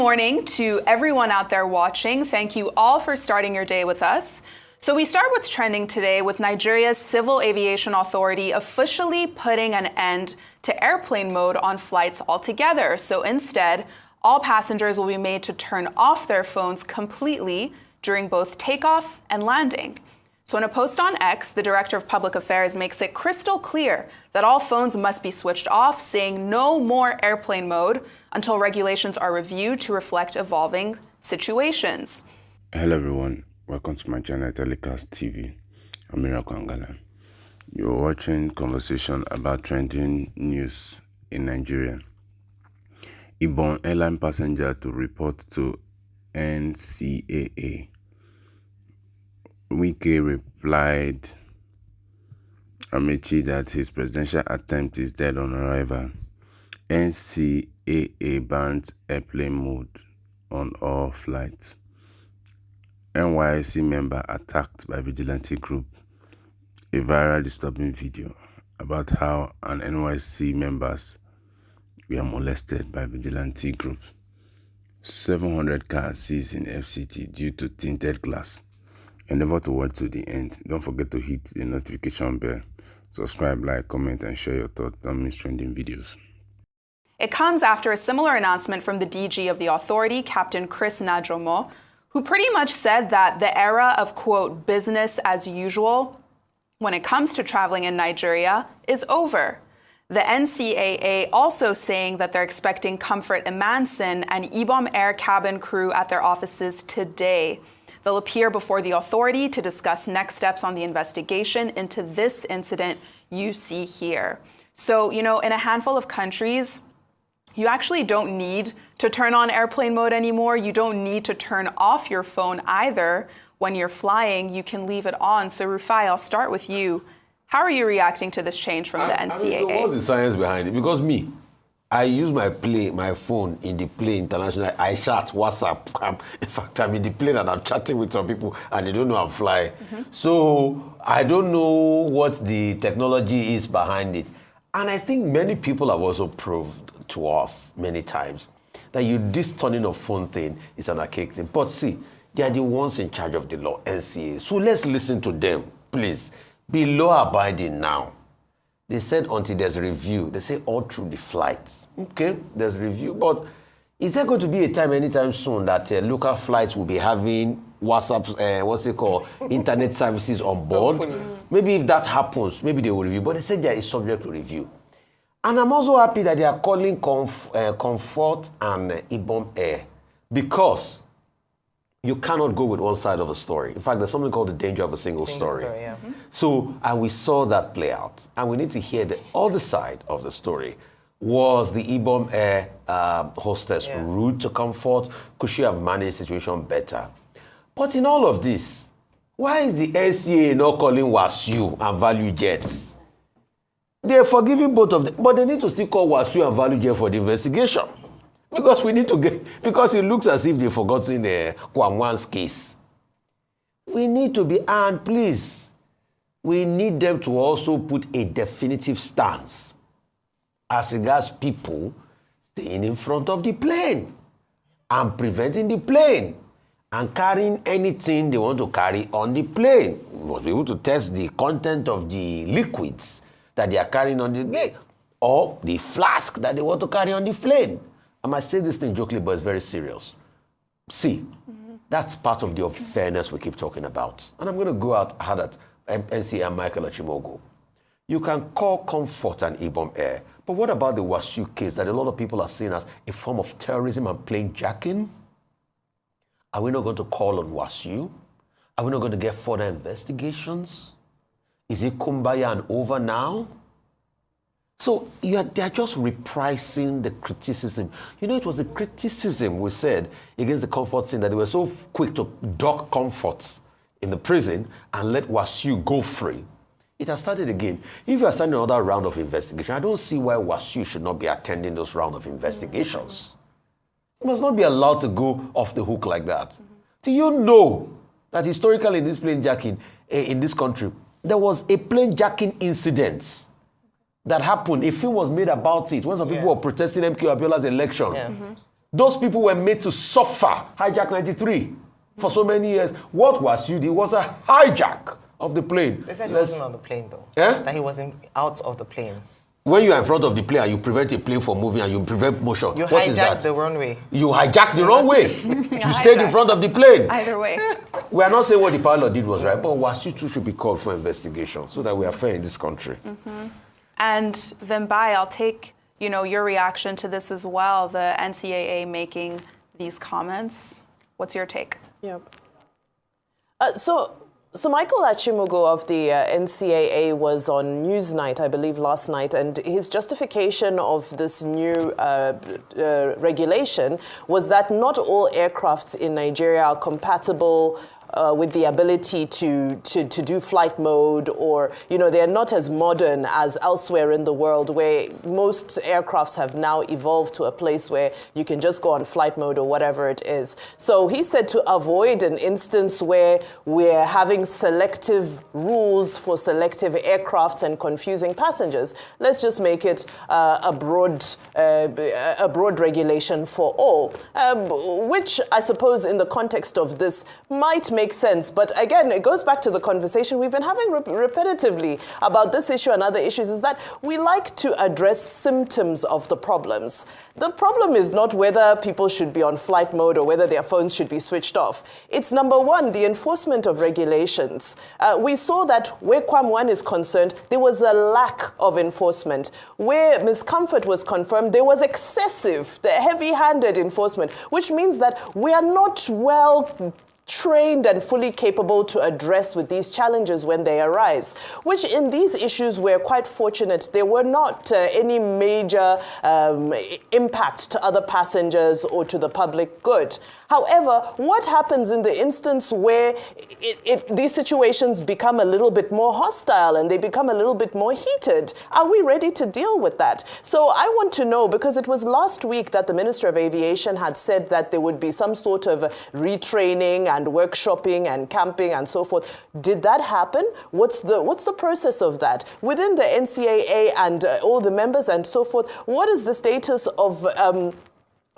Morning to everyone out there watching. Thank you all for starting your day with us. So we start what's trending today with Nigeria's Civil Aviation Authority officially putting an end to airplane mode on flights altogether. So instead, all passengers will be made to turn off their phones completely during both takeoff and landing. So in a post on X, the Director of Public Affairs makes it crystal clear that all phones must be switched off, saying no more airplane mode until regulations are reviewed to reflect evolving situations. Hello everyone, welcome to my channel Telecast TV. I'm Miracle Angala. You're watching conversation about trending news in Nigeria. Ibon airline passenger to report to NCAA. Wike replied Amechi that his presidential attempt is dead on arrival. NCAA bans airplane mode on all flights. NYSC member attacked by vigilante group. A viral disturbing video about how an NYSC members were molested by vigilante group. 700 cars seized in FCT due to tinted glass. And never to watch to the end. Don't forget to hit the notification bell. Subscribe, like, comment, and share your thoughts. Don't miss trending videos. It comes after a similar announcement from the DG of the authority, Captain Chris Najomo, who pretty much said that the era of, quote, business as usual when it comes to traveling in Nigeria is over. The NCAA also saying that they're expecting Comfort Emanson and Ibom Air cabin crew at their offices today. They'll appear before the authority to discuss next steps on the investigation into this incident you see here. So, in a handful of countries, you actually don't need to turn on airplane mode anymore. You don't need to turn off your phone either when you're flying. You can leave it on. So, Rufai, I'll start with you. How are you reacting to this change from the NCAA? So what's the science behind it? Because I use my phone in the plane international. I chat, WhatsApp. In fact, I'm in the plane and I'm chatting with some people and they don't know I'm flying. So I don't know what the technology is behind it. And I think many people have also proved to us many times that this turning of phone thing is an archaic thing. But see, they are the ones in charge of the law, NCA. So let's listen to them, please. Be law abiding now. They said until there's a review. They say all through the flights. Okay, there's review. But is there going to be a time anytime soon that local flights will be having WhatsApp, internet services on board? Maybe if that happens, maybe they will review. But they said there is subject to review. And I'm also happy that they are calling Comfort and Ibom Air because you cannot go with one side of a story. In fact, there's something called the danger of a single story. Yeah. So, and we saw that play out. And we need to hear the other side of the story. Was the Ibom Air hostess rude to Comfort? Could she have managed the situation better? But in all of this, why is the NCA not calling WASU and Value Jets? They're forgiving both of them, but they need to still call WASU and Value Jet for the investigation. Because we need to because it looks as if they've forgotten Kwamwan's case. We need to be, and please, we need them to also put a definitive stance as regards people staying in front of the plane and preventing the plane and carrying anything they want to carry on the plane. We must be able to test the content of the liquids that they are carrying on the plane or the flask that they want to carry on the plane. I might say this thing jokingly, but it's very serious. See, that's part of the unfairness we keep talking about. And I'm going to go out hard at NCA and Michael Achimogo. You can call Comfort and Ibom Air, but what about the WASU case that a lot of people are seeing as a form of terrorism and plane jacking? Are we not going to call on WASU? Are we not going to get further investigations? Is it kumbaya and over now? So they're just reprising the criticism. It was the criticism we said against the Comfort thing that they were so quick to dock Comfort in the prison and let WASU go free. It has started again. If you are starting another round of investigation, I don't see why WASU should not be attending those round of investigations. You must not be allowed to go off the hook like that. Do you know that historically in this plane jacking in this country, there was a plane jacking incident that happened. A film was made about it when some people were protesting MK Abiola's election. Those people were made to suffer. Hijack 93 for so many years. What WASU did was a hijack of the plane. They said he wasn't on the plane, though. Eh? That he wasn't out of the plane. When you are in front of the plane and you prevent a plane from moving and you prevent motion, You what is that? hijacked the runway. You hijacked the wrong way. You stayed in front of the plane. Either way. We are not saying what the pilot did was right, but WASU too should be called for investigation so that we are fair in this country. And Vimbai, I'll take your reaction to this as well. The NCAA making these comments. What's your take? Yeah. So Michael Achimugu of the NCAA was on Newsnight, I believe, last night, and his justification of this new regulation was that not all aircrafts in Nigeria are compatible with the ability to do flight mode, or they're not as modern as elsewhere in the world, where most aircrafts have now evolved to a place where you can just go on flight mode or whatever it is. So he said to avoid an instance where we're having selective rules for selective aircrafts and confusing passengers, let's just make it a broad regulation for all, which I suppose in the context of this might make sense. But again, it goes back to the conversation we've been having repetitively about this issue and other issues, is that we like to address symptoms of the problems. The problem is not whether people should be on flight mode or whether their phones should be switched off. It's number one, the enforcement of regulations. We saw that where Kwam1 is concerned, there was a lack of enforcement. Where miscomfort was confirmed, there was excessive, the heavy-handed enforcement, which means that we are not well trained and fully capable to address with these challenges when they arise, which in these issues we're quite fortunate. There were not any major impact to other passengers or to the public good. However, what happens in the instance where these situations become a little bit more hostile and they become a little bit more heated? Are we ready to deal with that? So I want to know, because it was last week that the Minister of Aviation had said that there would be some sort of retraining and workshopping and camping and so forth. Did that happen? What's the process of that? Within the NCAA and all the members and so forth, what is the status of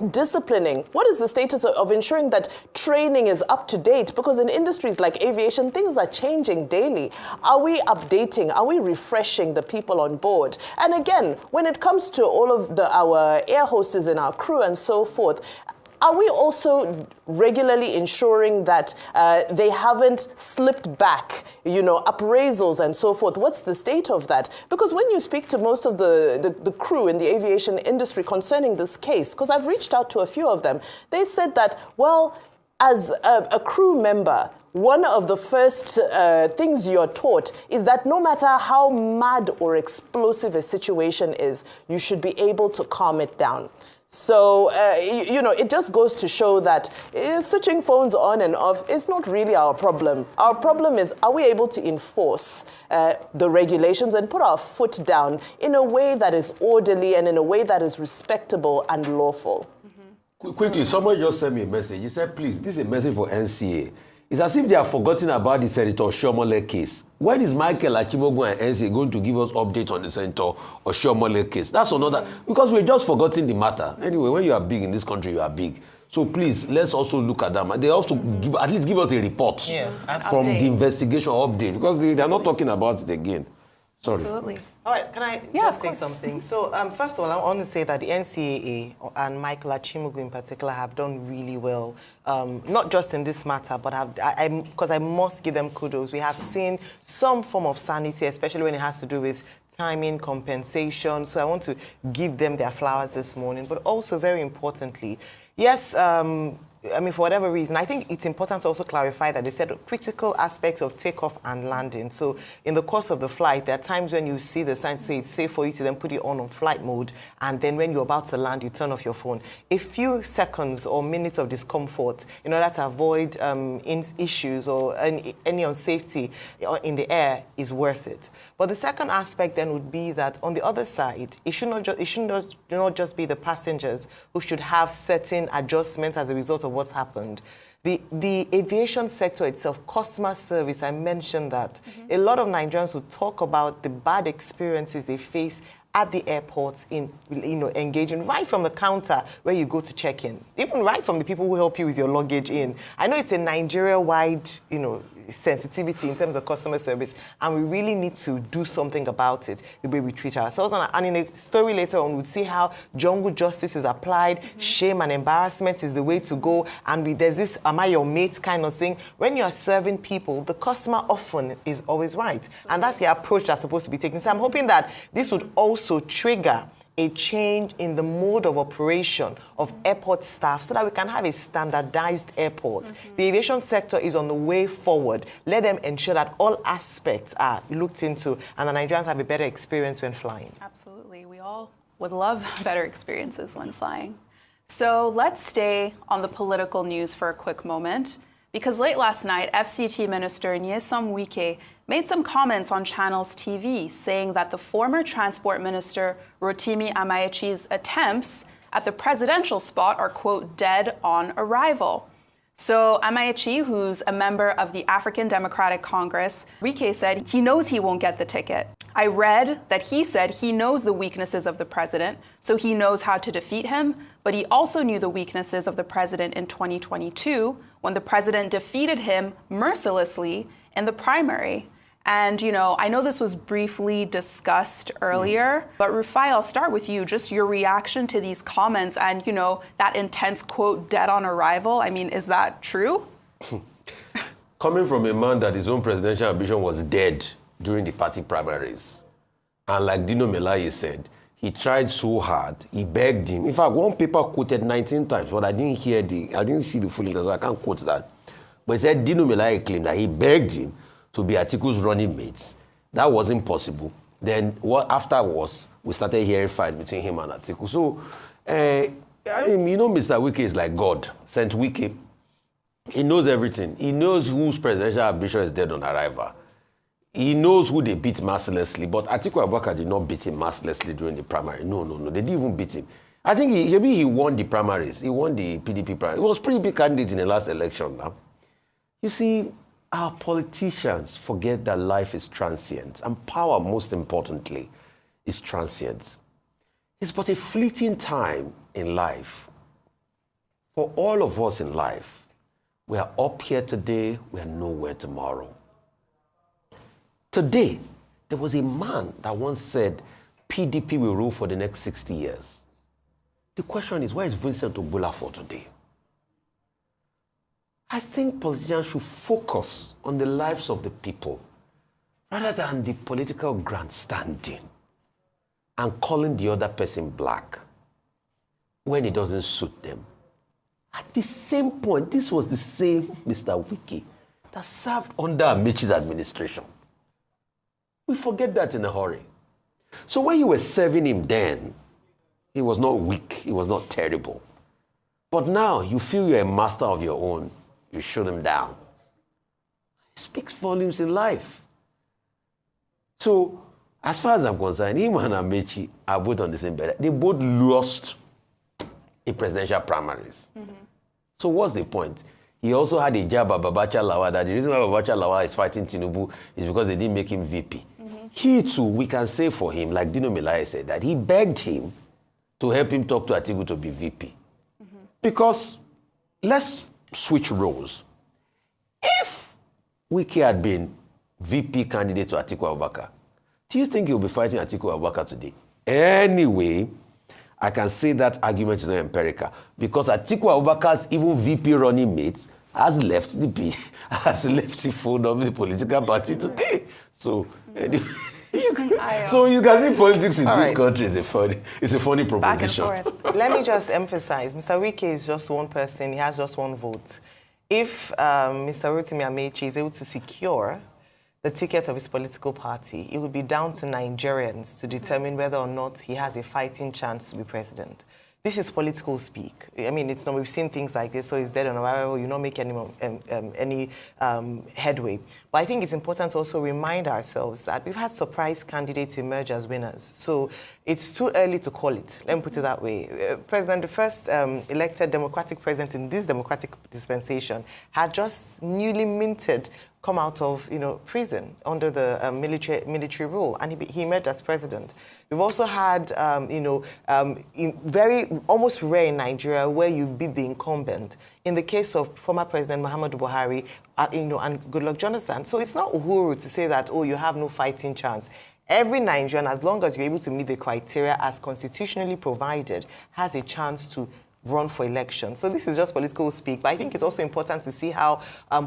disciplining? What is the status of ensuring that training is up to date? Because in industries like aviation, things are changing daily. Are we updating? Are we refreshing the people on board? And again, when it comes to all of our air hostess and our crew and so forth, are we also regularly ensuring that they haven't slipped back, appraisals and so forth? What's the state of that? Because when you speak to most of the crew in the aviation industry concerning this case, because I've reached out to a few of them, they said that, well, as a crew member, one of the first things you're taught is that no matter how mad or explosive a situation is, you should be able to calm it down. So, it just goes to show that switching phones on and off is not really our problem. Our problem is, are we able to enforce the regulations and put our foot down in a way that is orderly and in a way that is respectable and lawful? Quickly, somebody just sent me a message. He said, please, this is a message for NCA. It's as if they have forgotten about the Senator Oshiomhole case. When is Michael Achimugu and NCA going to give us updates on the Senator Oshiomhole case? That's another, because we're just forgetting the matter. Anyway, when you are big in this country, you are big. So please, let's also look at them. They also at least give us a report from the investigation update, because they are not talking about it again. Sorry. Absolutely. All right, can I just say something? So, first of all, I want to say that the NCAA and Michael Achimugu in particular have done really well, not just in this matter, but because I must give them kudos. We have seen some form of sanity, especially when it has to do with timing, compensation. So I want to give them their flowers this morning. But also, very importantly, yes, for whatever reason, I think it's important to also clarify that they said critical aspects of takeoff and landing. So in the course of the flight, there are times when you see the sign say it's safe for you to then put it on flight mode, and then when you're about to land, you turn off your phone. A few seconds or minutes of discomfort in order to avoid issues or any unsafety in the air is worth it. But the second aspect then would be that on the other side, it should not just be the passengers who should have certain adjustments as a result of what's happened. The aviation sector itself, customer service, I mentioned that. A lot of Nigerians who talk about the bad experiences they face at the airports in, engaging right from the counter where you go to check in, even right from the people who help you with your luggage in. I know it's a Nigeria-wide, sensitivity in terms of customer service, and we really need to do something about it, the way we treat ourselves. And in a story later on, we'll see how jungle justice is applied, shame and embarrassment is the way to go, and there's this am I your mate kind of thing. When you're serving people, the customer often is always right. And that's the approach that's supposed to be taken. So I'm hoping that this would also trigger a change in the mode of operation of airport staff so that we can have a standardized airport. The aviation sector is on the way forward. Let them ensure that all aspects are looked into and the Nigerians have a better experience when flying. Absolutely. We all would love better experiences when flying. So let's stay on the political news for a quick moment, because late last night, FCT Minister Nyesom Wike made some comments on Channels TV saying that the former Transport Minister Rotimi Amaechi's attempts at the presidential spot are, quote, dead on arrival. So Amaechi, who's a member of the African Democratic Congress, Wike said he knows he won't get the ticket. I read that he said he knows the weaknesses of the president, so he knows how to defeat him, but he also knew the weaknesses of the president in 2022 when the president defeated him mercilessly in the primary. And, I know this was briefly discussed earlier, but Rufai, I'll start with you. Just your reaction to these comments and, that intense quote, dead on arrival. I mean, is that true? Coming from a man that his own presidential ambition was dead during the party primaries, and like Dino Melaye said, he tried so hard, he begged him. In fact, one paper quoted 19 times, but I didn't see the full letter, so I can't quote that. But he said Dino Melaye claimed that he begged him to be Atiku's running mates. That wasn't possible. Then what afterwards, we started hearing fight between him and Atiku. So, Mr. Wike is like God, sent Wike. He knows everything. He knows whose presidential ambition is dead on arrival. He knows who they beat mercilessly, but Atiku Abubakar did not beat him mercilessly during the primary. No, they didn't even beat him. I think he won the primaries. He won the PDP primary. He was pretty big candidate in the last election now. You see, our politicians forget that life is transient, and power, most importantly, is transient. It's but a fleeting time in life. For all of us in life, we are up here today, we are nowhere tomorrow. Today, there was a man that once said, PDP will rule for the next 60 years. The question is, where is Vincent Ogbula for today? I think politicians should focus on the lives of the people rather than the political grandstanding and calling the other person black when it doesn't suit them. At the same point, this was the same Mr. Wike that served under Amaechi's administration. We forget that in a hurry. So when you were serving him then, he was not weak, he was not terrible. But now you feel you're a master of your own. You shoot him down. It speaks volumes in life. So, as far as I'm concerned, him and Amaechi are both on the same bed. They both lost in presidential primaries. So what's the point? He also had a jab at Babacha Lawa that the reason why Babacha Lawa is fighting Tinubu is because they didn't make him VP. He too, we can say for him, like Dino Melaye said, that he begged him to help him talk to Atiku to be VP. Because let's switch roles. If Wike had been VP candidate to Atiku Abubakar, do you think he'll be fighting Atiku Abubakar today? Anyway, I can say that argument is not empirical because Atiku Abubakar's even VP running mate has left the fold of the political party today. So, anyway, so you can see politics in this country is a funny proposition. Back and forth. Let me just emphasize, Mr. Wike is just one person. He has just one vote. If Mr. Rotimi Amaechi is able to secure the ticket of his political party, it would be down to Nigerians to determine whether or not he has a fighting chance to be president. This is political speak. I mean, it's not, we've seen things like this, so it's dead on arrival, you not make any headway. But I think it's important to also remind ourselves that we've had surprise candidates emerge as winners. So it's too early to call it. Let me put it that way. The first elected democratic president in this democratic dispensation had just newly minted come out of, prison under the military rule, and he emerged as president. We've also had, very almost rare in Nigeria where you beat the incumbent. In the case of former President Muhammadu Buhari, and Goodluck Jonathan. So it's not Uhuru to say that, oh, you have no fighting chance. Every Nigerian, as long as you're able to meet the criteria as constitutionally provided, has a chance to run for election. So this is just political speak, but I think it's also important to see how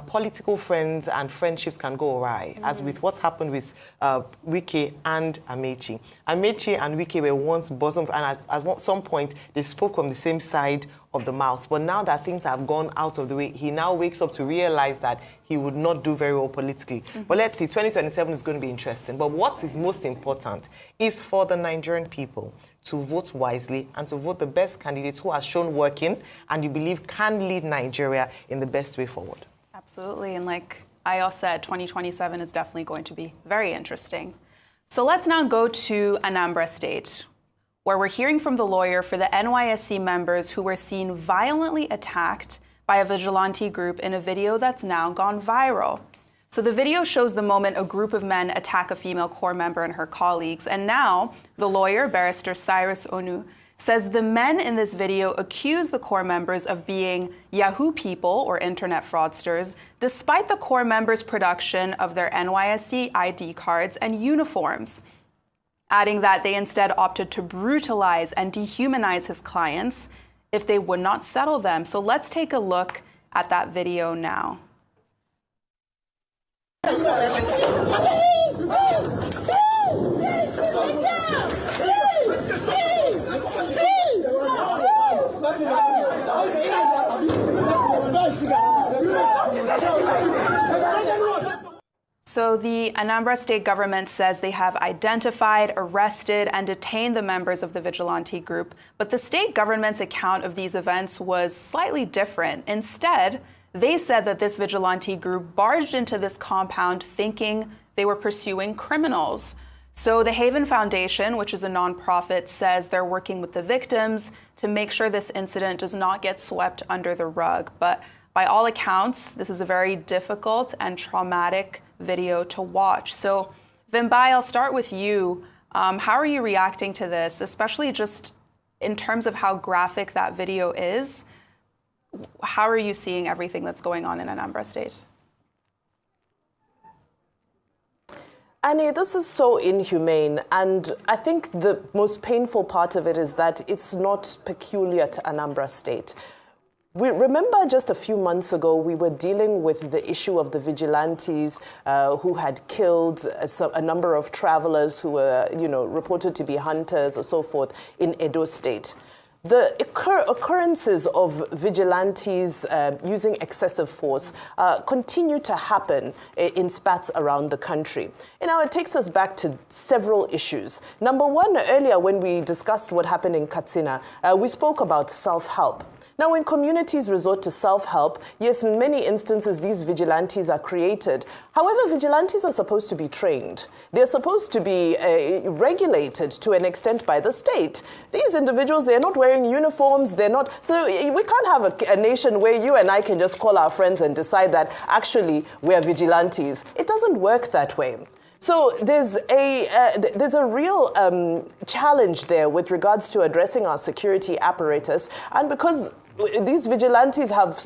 political friends and friendships can go awry, as with what's happened with Wike and Amechi. Amechi and Wike were once bosom, and at some point they spoke from the same side of the mouth. But now that things have gone out of the way, he now wakes up to realize that he would not do very well politically. But let's see, 2027 is going to be interesting. But what is most important is for the Nigerian people to vote wisely and to vote the best candidates who has shown working and you believe can lead Nigeria in the best way forward. Absolutely. And like Ayal said, 2027 is definitely going to be very interesting. So let's now go to Anambra State, where we're hearing from the lawyer for the NYSC members who were seen violently attacked by a vigilante group in a video that's now gone viral. So the video shows the moment a group of men attack a female corps member and her colleagues. And now the lawyer, Barrister Cyrus Onu, says the men in this video accuse the corps members of being Yahoo people or internet fraudsters, despite the corps members' production of their NYSC ID cards and uniforms, adding that they instead opted to brutalize and dehumanize his clients if they would not settle them. So let's take a look at that video now. So the Anambra state government says they have identified, arrested, and detained the members of the vigilante group, but the state government's account of these events was slightly different. Instead, they said that this vigilante group barged into this compound thinking they were pursuing criminals. So the Haven Foundation, which is a nonprofit, says they're working with the victims to make sure this incident does not get swept under the rug. But by all accounts, this is a very difficult and traumatic video to watch. So Vimbai, I'll start with you. How are you reacting to this, especially just in terms of how graphic that video is? How are you seeing everything that's going on in Anambra State? Annie, this is so inhumane, and I think the most painful part of it is that it's not peculiar to Anambra State. We remember just a few months ago, we were dealing with the issue of the vigilantes who had killed a number of travelers who were, reported to be hunters or so forth in Edo State. The occurrences of vigilantes using excessive force continue to happen in spats around the country. It takes us back to several issues. Number one, earlier when we discussed what happened in Katsina, we spoke about self-help. Now, when communities resort to self-help, yes, in many instances, these vigilantes are created. However, vigilantes are supposed to be trained. They're supposed to be regulated to an extent by the state. These individuals, they're not wearing uniforms, they're not... So we can't have a nation where you and I can just call our friends and decide that actually we're vigilantes. It doesn't work that way. So there's a real challenge there with regards to addressing our security apparatus, and because these vigilantes have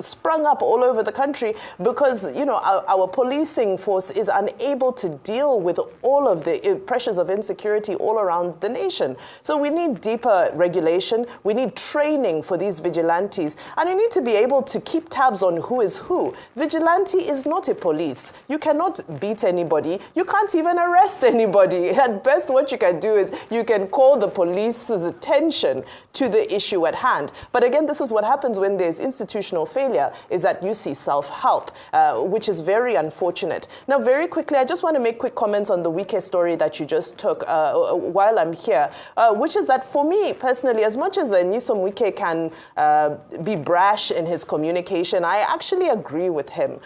sprung up all over the country because, our policing force is unable to deal with all of the pressures of insecurity all around the nation. So we need deeper regulation, we need training for these vigilantes, and we need to be able to keep tabs on who is who. Vigilante is not a police. You cannot beat anybody. You can't even arrest anybody. At best, what you can do is you can call the police's attention to the issue at hand. But again, this is what happens when there's institutional failure, is that you see self-help, which is very unfortunate. Now, very quickly, I just want to make quick comments on the Wike story that you just took while I'm here, which is that for me, personally, as much as Nyesom Wike can be brash in his communication, I actually agree with him.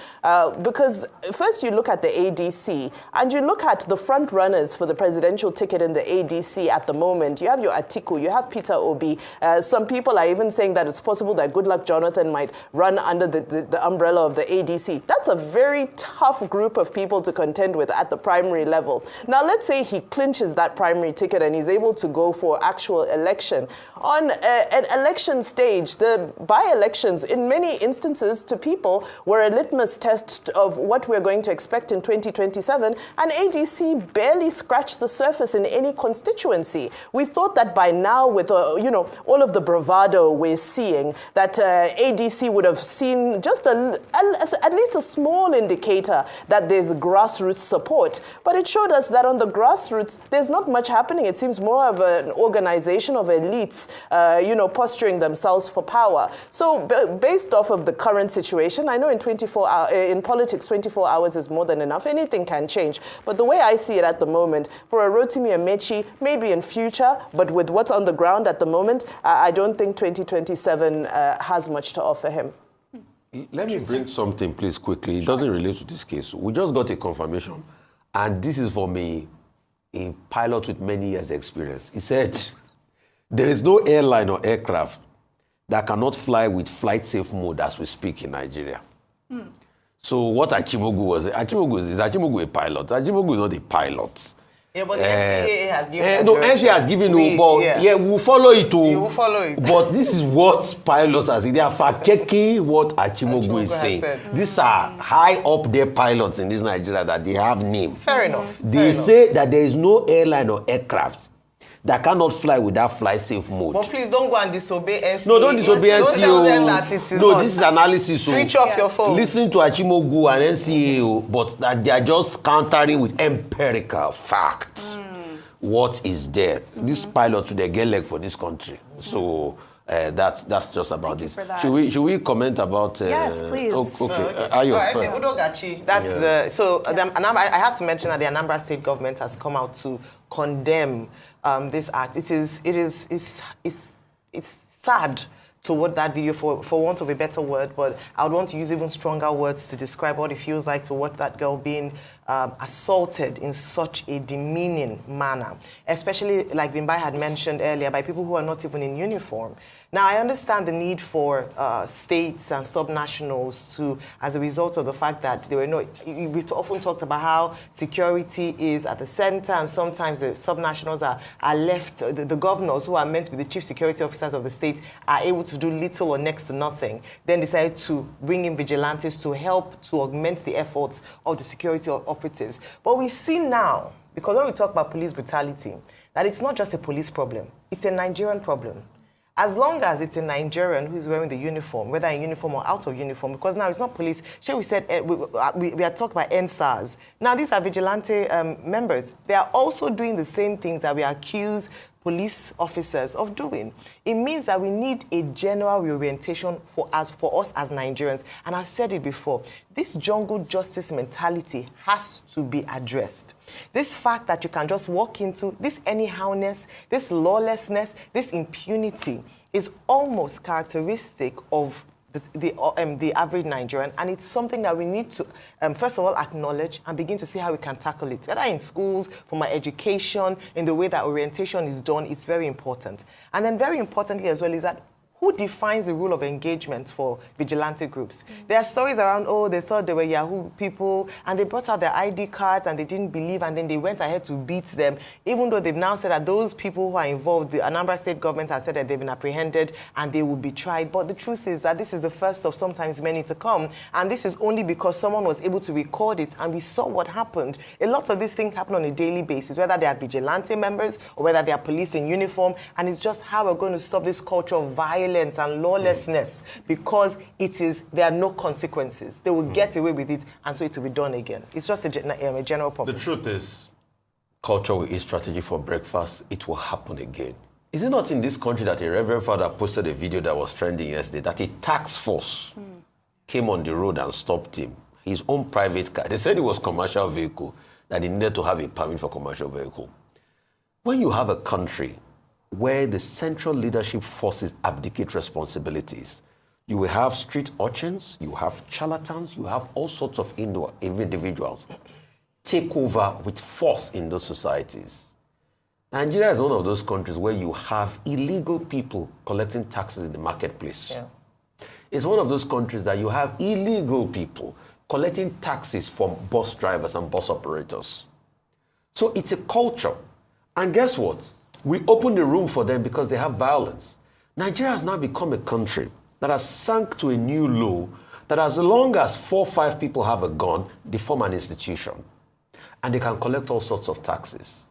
Because first you look at the ADC, and you look at the front runners for the presidential ticket in the ADC at the moment. You have your Atiku, you have Peter Obi. Some people are even saying that it's possible that Goodluck Jonathan might run under the umbrella of the ADC. That's a very tough group of people to contend with at the primary level. Now, let's say he clinches that primary ticket and he's able to go for actual election. On an election stage, the by-elections, in many instances to people, were a litmus test of what we're going to expect in 2027, and ADC barely scratched the surface in any constituency. We thought that by now, with all of the bravado we're seeing, that ADC would have seen just at least a small indicator that there's grassroots support. But it showed us that on the grassroots, there's not much happening. It seems more of an organization of elites, posturing themselves for power. So based off of the current situation, I know in politics, 24 hours is more than enough. Anything can change. But the way I see it at the moment, for a Rotimi Amechi, maybe in future, but with what's on the ground at the moment, I don't think 2027 has much to offer him. Let me bring something, please, quickly. It doesn't relate to this case. We just got a confirmation, and this is for me, a pilot with many years' experience. He said, there is no airline or aircraft that cannot fly with flight-safe mode as we speak in Nigeria. So what Achimogu was, is Achimogu a pilot? Achimogu is not a pilot. Yeah, but the NCAA has given NCAA has given we'll follow it too. You will follow it. But this is what pilots are saying. They are fact-checking what Achimogu is saying. These are high up there pilots in this Nigeria that they have name. Fair enough. They say that there is no airline or aircraft that cannot fly without fly-safe mode. But please don't go and disobey NCAA. No, don't disobey NCAA. Don't tell them that it is not. This is analysis. Switch off your phone. Listen to Achimogu and NCAA, but that they are just countering with empirical facts. What is there? This pilot they get leg for this country. So that's just about this. Should we comment about? Yes, please. Okay. Ayo, Udogachi. That's I have to mention that the Anambra state government has come out to condemn this act. It's sad to watch that video, for want of a better word, but I would want to use even stronger words to describe what it feels like to watch that girl being assaulted in such a demeaning manner, especially, like Bimbai had mentioned earlier, by people who are not even in uniform. Now, I understand the need for states and subnationals to, as a result of the fact that there were we've often talked about how security is at the center, and sometimes the subnationals are left, the governors who are meant to be the chief security officers of the state are able to do little or next to nothing, then decided to bring in vigilantes to help to augment the efforts of the security operatives. But we see now, because when we talk about police brutality, that it's not just a police problem, it's a Nigerian problem. As long as it's a Nigerian who's wearing the uniform, whether in uniform or out of uniform, because now it's not police. Sure, we said we are talking about NSARS. Now these are vigilante members. They are also doing the same things that we accuse police officers of doing. It means that we need a general reorientation for us as Nigerians. And I've said it before, this jungle justice mentality has to be addressed. This fact that you can just walk into this anyhowness, this lawlessness, this impunity is almost characteristic of the average Nigerian, and it's something that we need to, first of all, acknowledge and begin to see how we can tackle it. Whether in schools, for my education, in the way that orientation is done, it's very important. And then very importantly as well is that who defines the rule of engagement for vigilante groups? There are stories around, they thought they were Yahoo people, and they brought out their ID cards, and they didn't believe, and then they went ahead to beat them, even though they've now said that those people who are involved, the Anambra state government has said that they've been apprehended and they will be tried. But the truth is that this is the first of sometimes many to come, and this is only because someone was able to record it, and we saw what happened. A lot of these things happen on a daily basis, whether they are vigilante members or whether they are police in uniform, and it's just how we're going to stop this culture of violence and lawlessness, because there are no consequences. They will get away with it, and so it will be done again. It's just a general problem. The truth is, culture will eat strategy for breakfast. It will happen again. Is it not in this country that a reverend father posted a video that was trending yesterday, that a task force came on the road and stopped him, his own private car? They said it was commercial vehicle, that he needed to have a permit for commercial vehicle. When you have a country where the central leadership forces abdicate responsibilities, you will have street urchins, you have charlatans, you have all sorts of individuals take over with force in those societies. Nigeria is one of those countries where you have illegal people collecting taxes in the marketplace. Yeah. It's one of those countries that you have illegal people collecting taxes from bus drivers and bus operators. So it's a culture. And guess what? We open the room for them because they have violence. Nigeria has now become a country that has sunk to a new low, that as long as 4 or 5 people have a gun, they form an institution. And they can collect all sorts of taxes.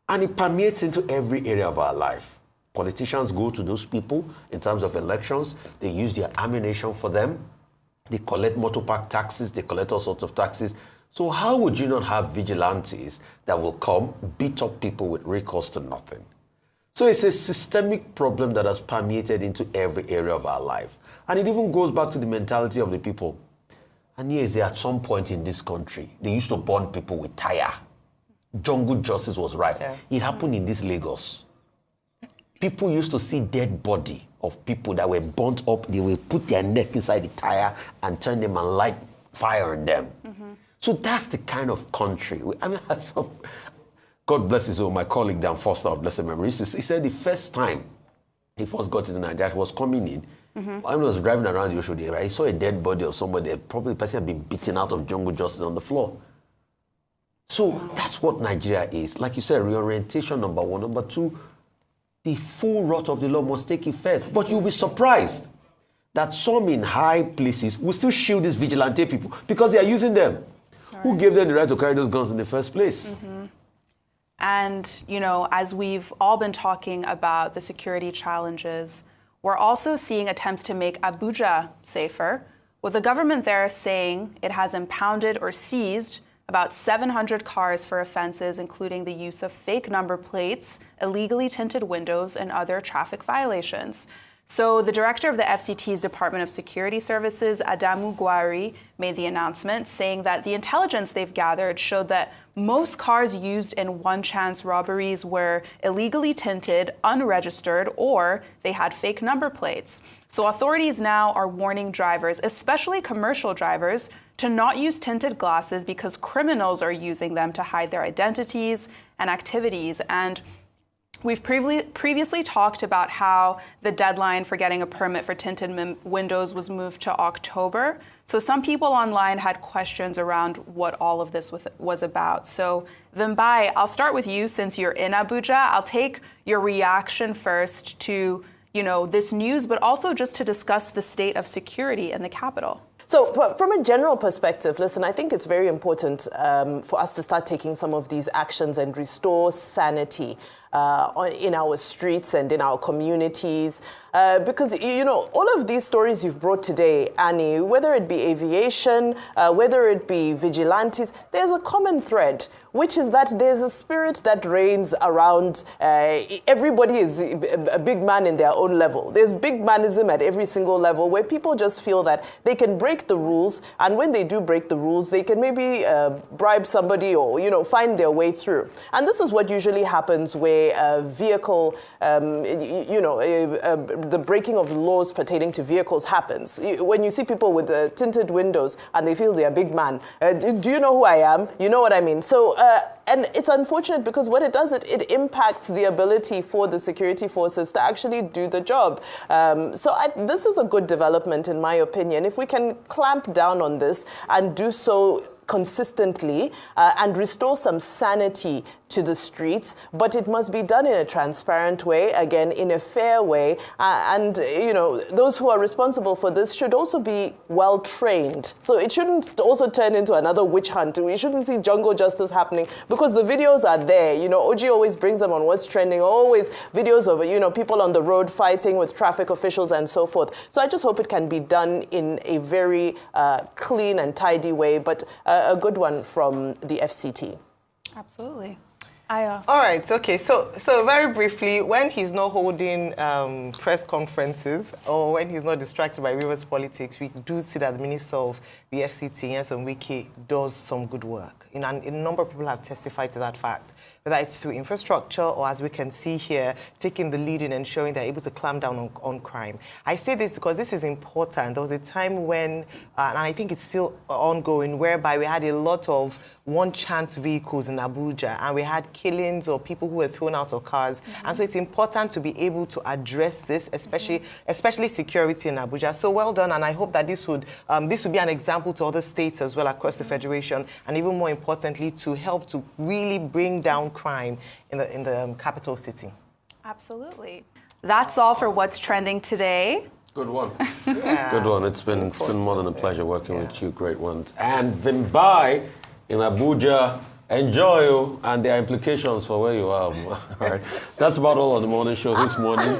And it permeates into every area of our life. Politicians go to those people in terms of elections. They use their ammunition for them. They collect motor park taxes. They collect all sorts of taxes. So how would you not have vigilantes that will come, beat up people with recourse to nothing? So it's a systemic problem that has permeated into every area of our life. And it even goes back to the mentality of the people. And yes, at some point in this country, they used to burn people with tire. Jungle justice was rife. Yeah. It happened in this Lagos. People used to see dead body of people that were burnt up. They will put their neck inside the tire and turn them and light fire on them. Mm-hmm. So that's the kind of country. I mean, God bless his soul, my colleague Dan Foster of blessed memory, he said the first time he first got into Nigeria, he was coming in. Mm-hmm. When he was driving around the Oshodi, right, he saw a dead body of somebody. Probably the person had been beaten out of jungle justice on the floor. So that's what Nigeria is. Like you said, reorientation, number 1. Number 2, the full wrath of the law must take effect. But you'll be surprised that some in high places will still shield these vigilante people because they are using them. Right. Who gave them the right to carry those guns in the first place? Mm-hmm. And, you know, as we've all been talking about the security challenges, we're also seeing attempts to make Abuja safer, with the government there saying it has impounded or seized about 700 cars for offenses, including the use of fake number plates, illegally tinted windows, and other traffic violations. So the director of the FCT's Department of Security Services, Adamu Gwari, made the announcement saying that the intelligence they've gathered showed that most cars used in one-chance robberies were illegally tinted, unregistered, or they had fake number plates. So authorities now are warning drivers, especially commercial drivers, to not use tinted glasses because criminals are using them to hide their identities and activities. And we've previously talked about how the deadline for getting a permit for tinted windows was moved to October. So some people online had questions around what all of this was about. So Vimbai, I'll start with you since you're in Abuja. I'll take your reaction first to, you know, this news, but also just to discuss the state of security in the capital. So from a general perspective, listen, I think it's very important for us to start taking some of these actions and restore sanity in our streets and in our communities. Because, you know, all of these stories you've brought today, Annie, whether it be aviation, whether it be vigilantes, there's a common thread, which is that there's a spirit that reigns around. Everybody is a big man in their own level. There's big manism at every single level where people just feel that they can break the rules. And when they do break the rules, they can maybe bribe somebody or, you know, find their way through. And this is what usually happens where a vehicle, the breaking of laws pertaining to vehicles happens. When you see people with tinted windows and they feel they're a big man, do you know who I am? You know what I mean? So, and it's unfortunate because what it does, it impacts the ability for the security forces to actually do the job. This is a good development, in my opinion. If we can clamp down on this and do so consistently and restore some sanity to the streets, but it must be done in a transparent way, again, in a fair way. And, you know, those who are responsible for this should also be well trained. So it shouldn't also turn into another witch hunt. We shouldn't see jungle justice happening because the videos are there. You know, OG always brings them on what's trending, always videos of, you know, people on the road fighting with traffic officials and so forth. So I just hope it can be done in a very clean and tidy way, but a good one from the FCT. Absolutely. All right, okay, so very briefly, when he's not holding press conferences or when he's not distracted by Rivers politics, we do see that the Minister of the FCT, Nyesom Wike, does some good work. And a number of people have testified to that fact, whether it's through infrastructure or, as we can see here, taking the lead in ensuring they're able to clamp down on crime. I say this because this is important. There was a time when, and I think it's still ongoing, whereby we had a lot of one-chance vehicles in Abuja, and we had killings or people who were thrown out of cars. And so it's important to be able to address this, especially security in Abuja. So well done, and I hope that this would be an example to other states as well across the Federation, and even more importantly, to help to really bring down crime in the capital city. Absolutely. That's all for What's Trending today. Good one. Good one. It's been more than a pleasure working with you. Great ones. And then bye in Abuja. Enjoy you, and there are implications for where you are. All right. That's about all on the morning show this morning.